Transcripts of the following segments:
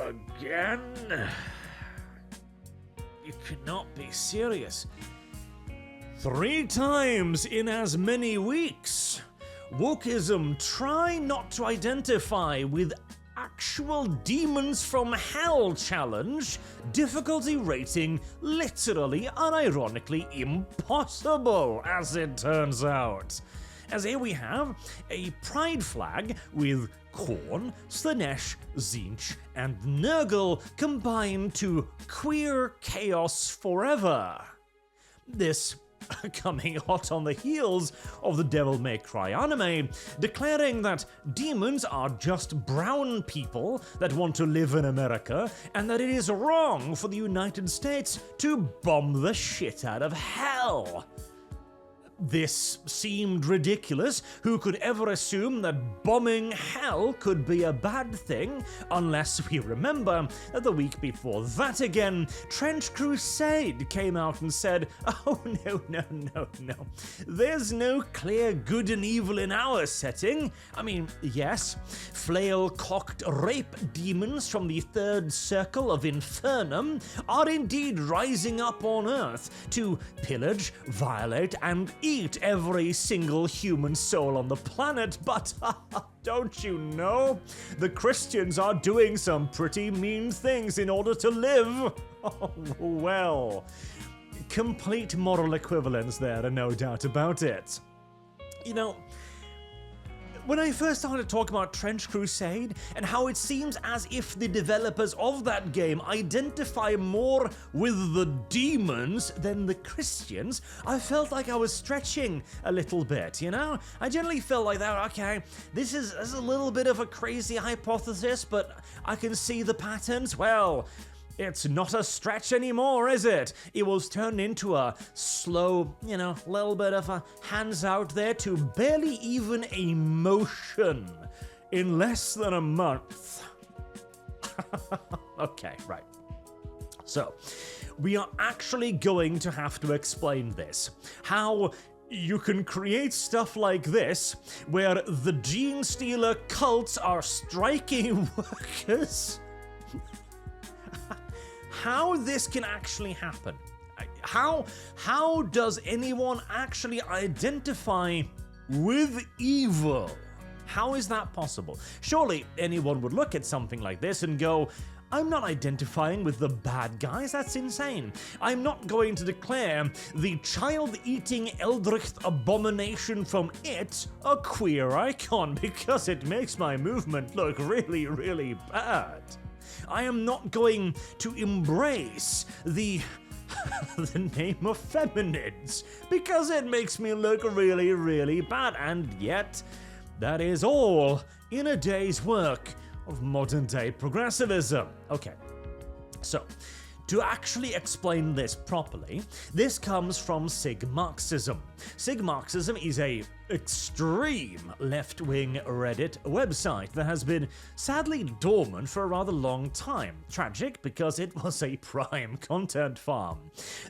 Again? You cannot be serious. 3 times in as many weeks. Wokeism try not to identify with actual demons from hell challenge, difficulty rating literally unironically impossible, as it turns out. As here we have a pride flag with Khorne, Slanesh, Tzeentch, and Nurgle combined to queer chaos forever. This coming hot on the heels of the Devil May Cry anime, declaring that demons are just brown people that want to live in America, and that it is wrong for the United States to bomb the shit out of hell. This seemed ridiculous. Who could ever assume that bombing hell could be a bad thing, unless we remember that the week before that again, Trench Crusade came out and said, oh no, there's no clear good and evil in our setting. I mean, yes, flail-cocked rape demons from the third circle of Infernum are indeed rising up on Earth to pillage, violate, and eat every single human soul on the planet, but don't you know? The Christians are doing some pretty mean things in order to live. Oh, well, complete moral equivalence there, and no doubt about it. You know, when I first started talking about Trench Crusade and how it seems as if the developers of that game identify more with the demons than the Christians, I felt like I was stretching a little bit, you know? I generally felt like that, okay, this is a little bit of a crazy hypothesis, but I can see the patterns. Well, it's not a stretch anymore, is it? It was turned into a slow, little bit of a hands out there to barely even a motion in less than a month. Okay, right. So, we are actually going to have to explain this. How you can create stuff like this, where the gene stealer cults are striking workers. How this can actually happen? How does anyone actually identify with evil? How is that possible? Surely anyone would look at something like this and go, I'm not identifying with the bad guys, that's insane. I'm not going to declare the child-eating Eldritch abomination from It a queer icon because it makes my movement look really, really bad. I am not going to embrace the name of feminines because it makes me look really, really bad, and yet that is all in a day's work of modern-day progressivism. Okay, so to actually explain this properly, this comes from Sig Marxism. Sig Marxism is a extreme left-wing Reddit website that has been sadly dormant for a rather long time. Tragic because it was a prime content farm.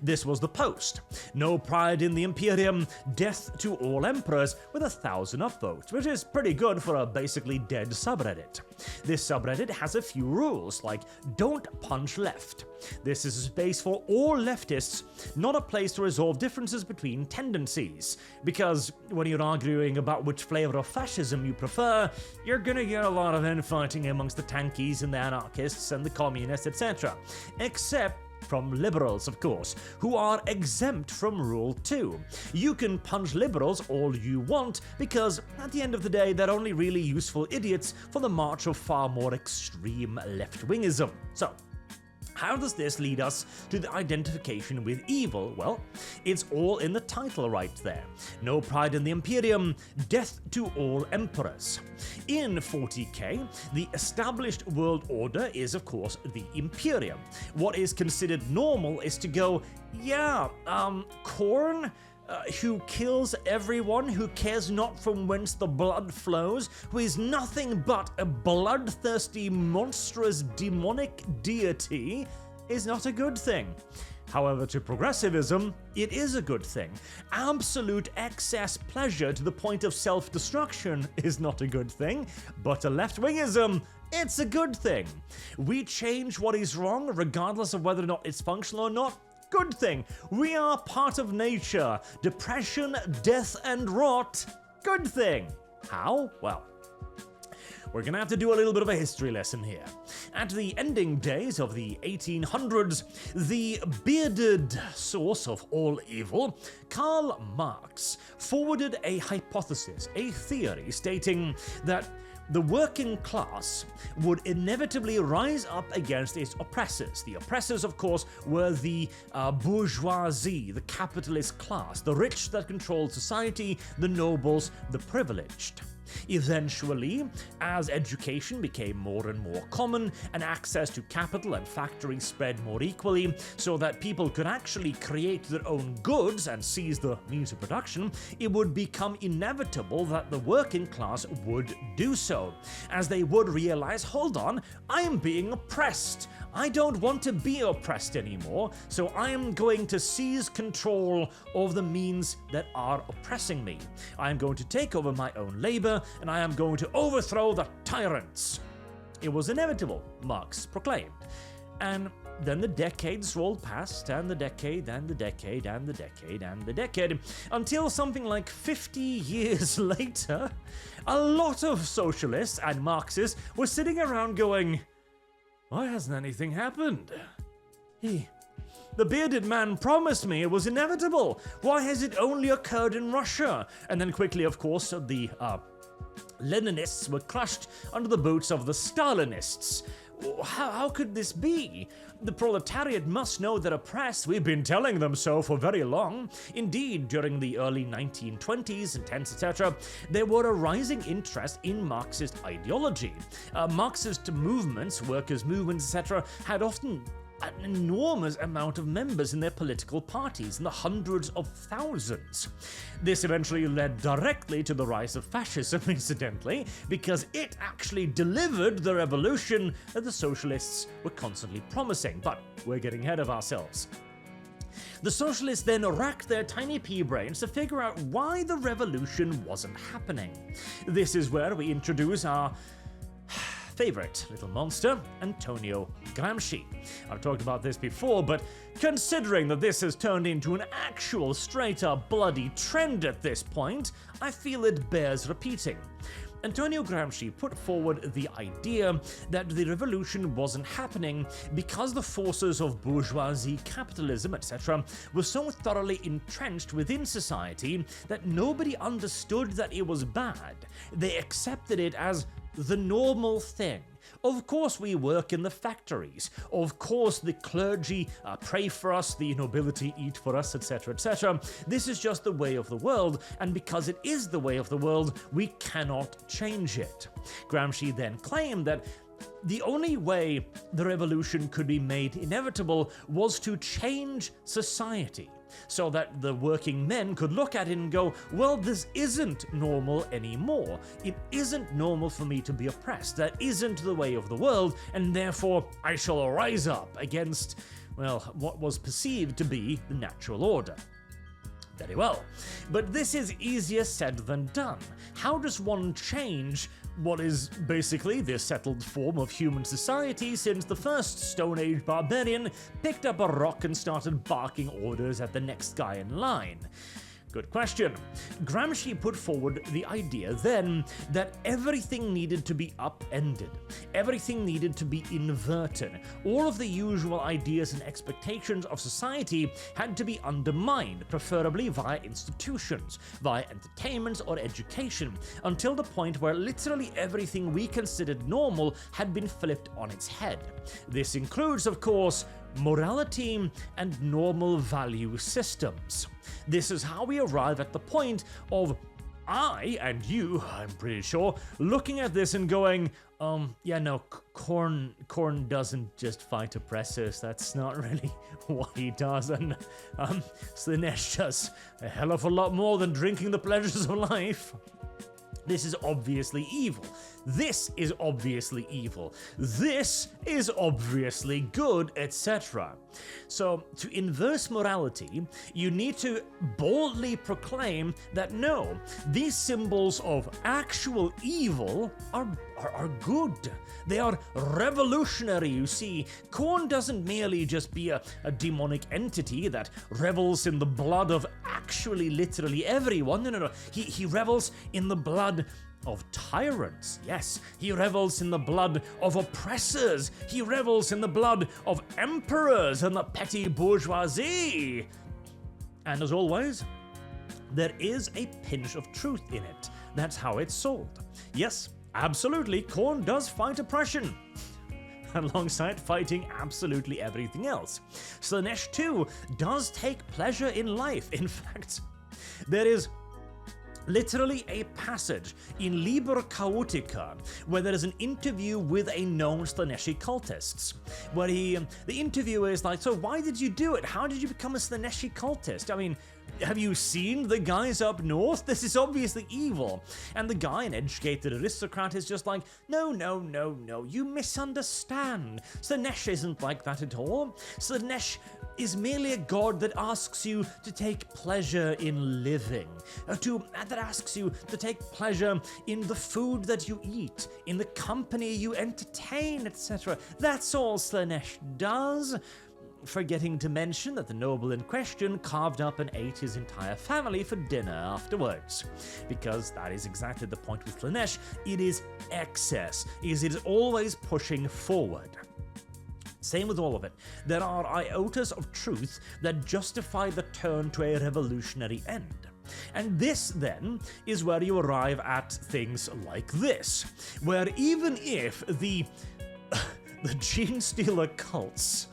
This was the post. No pride in the Imperium, death to all emperors, with 1,000 upvotes, which is pretty good for a basically dead subreddit. This subreddit has a few rules, like don't punch left. This is a space for all leftists, not a place to resolve differences between tendencies, because when you're arguing about which flavor of fascism you prefer, you're gonna get a lot of infighting amongst the tankies and the anarchists and the communists, etc. Except from liberals, of course, who are exempt from Rule 2. You can punch liberals all you want, because at the end of the day, they're only really useful idiots for the march of far more extreme left-wingism. So, how does this lead us to the identification with evil? Well, it's all in the title right there. No pride in the Imperium, death to all emperors. In 40k, the established world order is, of course, the Imperium. What is considered normal is to go, Khorne, who kills everyone, who cares not from whence the blood flows, who is nothing but a bloodthirsty, monstrous, demonic deity, is not a good thing. However, to progressivism, it is a good thing. Absolute excess pleasure to the point of self-destruction is not a good thing, but to left-wingism, It's a good thing. We change what is wrong, regardless of whether or not it's functional or not. Good thing. We are part of nature. Depression, death, and rot. Good thing. How? Well, we're gonna have to do a little bit of a history lesson here. At the ending days of the 1800s, the bearded source of all evil, Karl Marx, forwarded a hypothesis, a theory stating that the working class would inevitably rise up against its oppressors. The oppressors, of course, were the bourgeoisie, the capitalist class, the rich that controlled society, the nobles, the privileged. Eventually, as education became more and more common and access to capital and factories spread more equally so that people could actually create their own goods and seize the means of production, it would become inevitable that the working class would do so, as they would realize, hold on, I am being oppressed. I don't want to be oppressed anymore, so I am going to seize control of the means that are oppressing me. I am going to take over my own labor, and I am going to overthrow the tyrants. It was inevitable, Marx proclaimed. And then the decades rolled past, and the decade, and the decade, and the decade, and the decade, until something like 50 years later, a lot of socialists and Marxists were sitting around going, why hasn't anything happened? The bearded man promised me it was inevitable. Why has it only occurred in Russia? And then quickly, of course, the Leninists were crushed under the boots of the Stalinists. How could this be? The proletariat must know they're oppressed. We've been telling them so for very long. Indeed, during the early 1920s and 10s, etc., there were a rising interest in Marxist ideology. Marxist movements, workers' movements, etc., had often an enormous amount of members in their political parties, in the hundreds of thousands. This eventually led directly to the rise of fascism, incidentally, because it actually delivered the revolution that the socialists were constantly promising. But we're getting ahead of ourselves. The socialists then racked their tiny pea brains to figure out why the revolution wasn't happening. This is where we introduce our favorite little monster, Antonio Gramsci. I've talked about this before, but considering that this has turned into an actual straight-up bloody trend at this point, I feel it bears repeating. Antonio Gramsci put forward the idea that the revolution wasn't happening because the forces of bourgeoisie, capitalism, etc. were so thoroughly entrenched within society that nobody understood that it was bad. They accepted it as the normal thing. Of course we work in the factories. Of course the clergy pray for us, the nobility eat for us, etc., etc. This is just the way of the world, and because it is the way of the world, we cannot change it. Gramsci then claimed that the only way the revolution could be made inevitable was to change society, so that the working men could look at it and go, well, this isn't normal anymore. It isn't normal for me to be oppressed. That isn't the way of the world, and therefore I shall rise up against, well, what was perceived to be the natural order. Very well. But this is easier said than done. How does one change what is basically the settled form of human society since the first Stone Age barbarian picked up a rock and started barking orders at the next guy in line? Good question. Gramsci put forward the idea then that everything needed to be upended. Everything needed to be inverted. All of the usual ideas and expectations of society had to be undermined, preferably via institutions, via entertainment or education, until the point where literally everything we considered normal had been flipped on its head. This includes, of course, morality and normal value systems. This is how we arrive at the point of I and you, I'm pretty sure, looking at this and going, yeah, no, Korn doesn't just fight oppressors. That's not really what he does. And Slanesh does a hell of a lot more than drinking the pleasures of life. This is obviously evil. This is obviously evil. This is obviously good, etc. So, to inverse morality, you need to boldly proclaim that no, these symbols of actual evil are are good. They are revolutionary, you see. Khorne doesn't merely just be a demonic entity that revels in the blood of actually literally everyone. No. He revels in the blood of tyrants, yes. He revels in the blood of oppressors. He revels in the blood of emperors and the petty bourgeoisie. And as always, there is a pinch of truth in it. That's how it's sold. Yes, absolutely, Khorne does fight oppression, alongside fighting absolutely everything else. Slaanesh too does take pleasure in life. In fact, there is literally a passage in Liber Chaotica where there is an interview with a known Slaaneshi cultist, where the interviewer is like, so why did you do it? How did you become a Slaaneshi cultist? I mean, have you seen the guys up north? This is obviously evil. And the guy, an educated aristocrat, is just like, no, you misunderstand. Slaanesh isn't like that at all. Slaanesh is merely a god that asks you to take pleasure in living, that asks you to take pleasure in the food that you eat, in the company you entertain, etc. That's all Slaanesh does. Forgetting to mention that the noble in question carved up and ate his entire family for dinner afterwards. Because that is exactly the point with Slaanesh. It is excess. It is always pushing forward. Same with all of it. There are iotas of truth that justify the turn to a revolutionary end. And this, then, is where you arrive at things like this, where even if the gene-stealer cults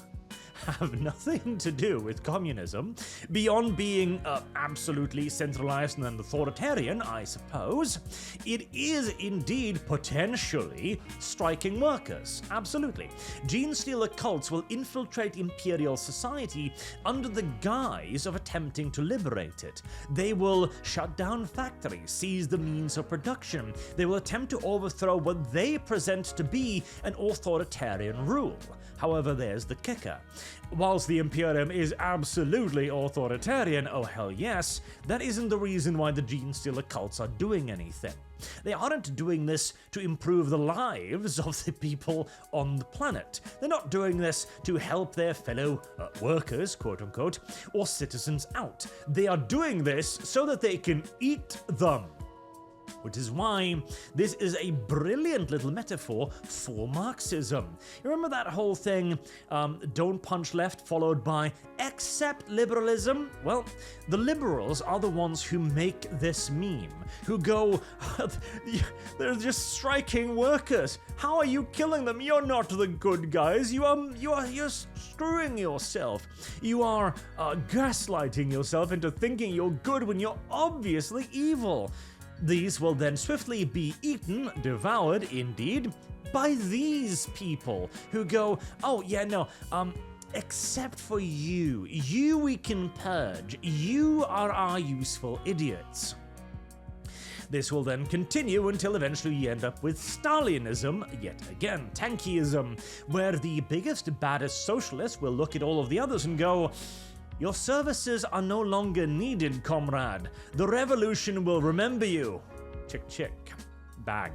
have nothing to do with communism, beyond being absolutely centralized and authoritarian, I suppose, it is indeed potentially striking workers. Absolutely. Gene-stealer cults will infiltrate imperial society under the guise of attempting to liberate it. They will shut down factories, seize the means of production. They will attempt to overthrow what they present to be an authoritarian rule. However, there's the kicker. Whilst the Imperium is absolutely authoritarian, oh hell yes, that isn't the reason why the gene-stealer cults are doing anything. They aren't doing this to improve the lives of the people on the planet. They're not doing this to help their fellow workers, quote-unquote, or citizens out. They are doing this so that they can eat them. Which is why this is a brilliant little metaphor for Marxism. You remember that whole thing, don't punch left, followed by accept liberalism? Well, the liberals are the ones who make this meme, who go, they're just striking workers. How are you killing them? You're not the good guys. You're screwing yourself. You are gaslighting yourself into thinking you're good when you're obviously evil. These will then swiftly be eaten, devoured indeed, by these people who go, oh yeah, no, except for you. You we can purge. You are our useful idiots. This will then continue until eventually you end up with Stalinism, yet again, tankyism, where the biggest, baddest socialist will look at all of the others and go, your services are no longer needed, comrade. The revolution will remember you. Chick, chick. Bang.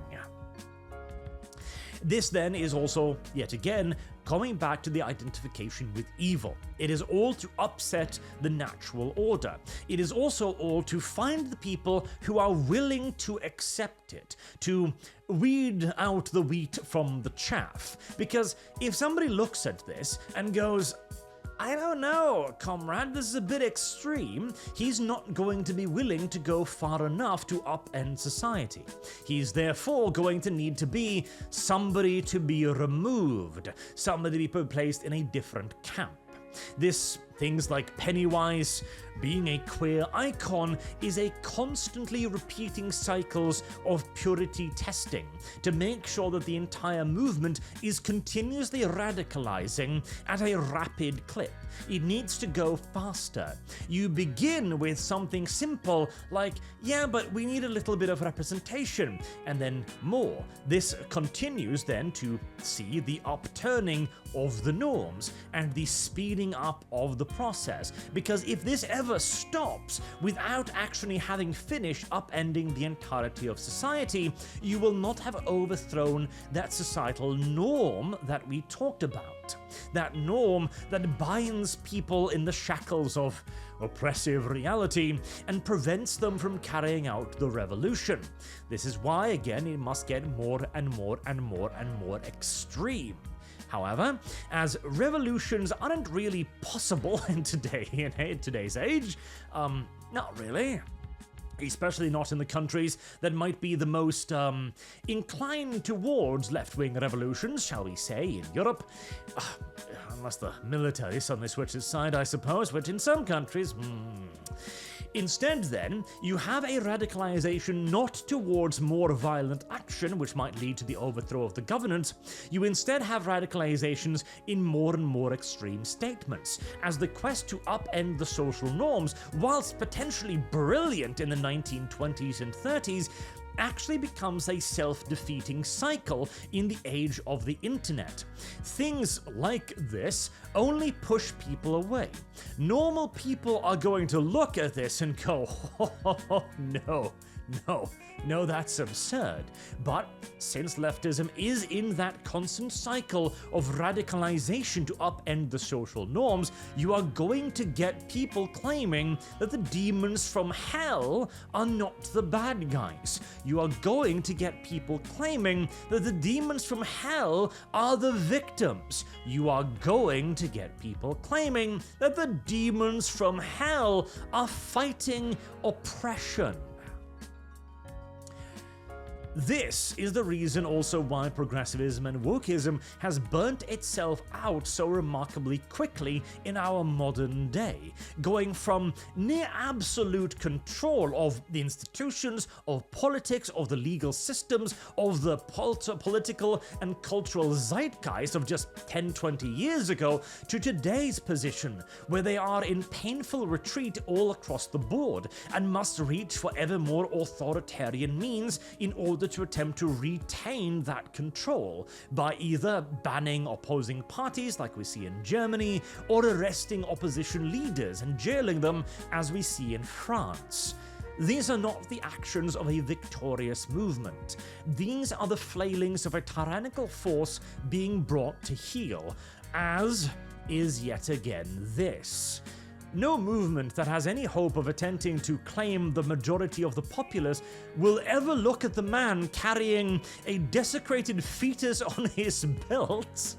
This then is also, yet again, coming back to the identification with evil. It is all to upset the natural order. It is also all to find the people who are willing to accept it, to weed out the wheat from the chaff. Because if somebody looks at this and goes, I don't know, comrade, this is a bit extreme, he's not going to be willing to go far enough to upend society. He's therefore going to need to be somebody to be removed, somebody to be placed in a different camp. Things like Pennywise, being a queer icon, is a constantly repeating cycles of purity testing to make sure that the entire movement is continuously radicalizing at a rapid clip. It needs to go faster. You begin with something simple like, yeah, but we need a little bit of representation, and then more. This continues then to see the upturning of the norms and the speeding up of the process, because if this ever stops without actually having finished upending the entirety of society, you will not have overthrown that societal norm that we talked about. That norm that binds people in the shackles of oppressive reality and prevents them from carrying out the revolution. This is why, again, it must get more and more and more and more extreme. However, as revolutions aren't really possible in today's age, not really. Especially not in the countries that might be the most inclined towards left-wing revolutions, shall we say, in Europe. Unless the military suddenly switches side, I suppose, which in some countries... Instead, then, you have a radicalization not towards more violent action, which might lead to the overthrow of the government. You instead have radicalizations in more and more extreme statements, as the quest to upend the social norms, whilst potentially brilliant in the 1920s and 30s, actually becomes a self-defeating cycle in the age of the internet. Things like this only push people away. Normal people are going to look at this and go, oh, no, that's absurd. But since leftism is in that constant cycle of radicalization to upend the social norms, you are going to get people claiming that the demons from hell are not the bad guys. You are going to get people claiming that the demons from hell are the victims. You are going to get people claiming that the demons from hell are fighting oppression. This is the reason also why progressivism and wokeism has burnt itself out so remarkably quickly in our modern day, going from near absolute control of the institutions, of politics, of the legal systems, of the political and cultural zeitgeist of just 10-20 years ago, to today's position, where they are in painful retreat all across the board, and must reach for ever more authoritarian means in order to attempt to retain that control by either banning opposing parties like we see in Germany, or arresting opposition leaders and jailing them as we see in France. These are not the actions of a victorious movement. These are the flailings of a tyrannical force being brought to heel, as is yet again this. No movement that has any hope of attempting to claim the majority of the populace will ever look at the man carrying a desecrated fetus on his belt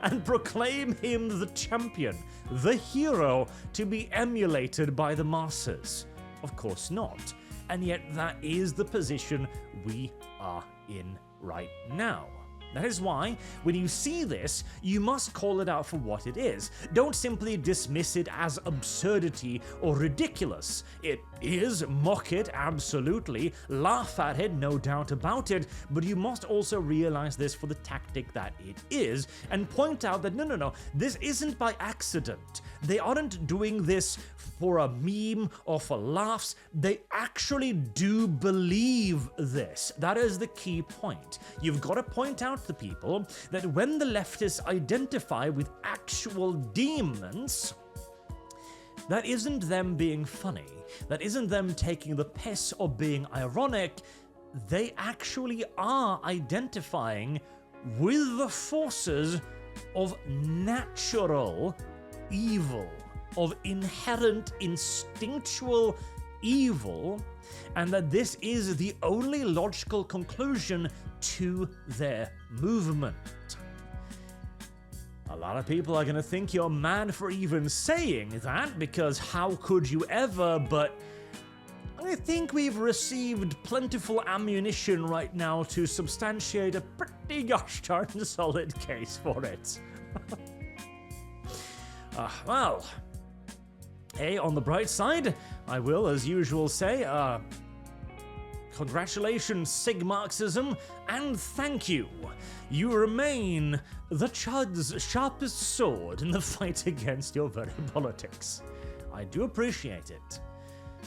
and proclaim him the champion, the hero to be emulated by the masses. Of course not. And yet that is the position we are in right now. That is why, when you see this, you must call it out for what it is. Don't simply dismiss it as absurdity or ridiculous. It is, mock it, absolutely, laugh at it, no doubt about it, but you must also realize this for the tactic that it is, and point out that no, this isn't by accident. They aren't doing this for a meme or for laughs. They actually do believe this. That is the key point. You've got to point out to people that when the leftists identify with actual demons, that isn't them being funny. That isn't them taking the piss or being ironic. They actually are identifying with the forces of natural evil, of inherent instinctual evil, and that this is the only logical conclusion to their movement. A lot of people are going to think you're mad for even saying that, because how could you ever, but I think we've received plentiful ammunition right now to substantiate a pretty gosh darn solid case for it. Well, hey, on the bright side, I will, as usual, say, congratulations, Sig Marxism, and thank you. You remain the Chud's sharpest sword in the fight against your very politics. I do appreciate it.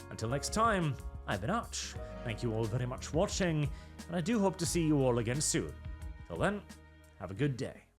Until next time, I've been Arch. Thank you all very much for watching, and I do hope to see you all again soon. Till then, have a good day.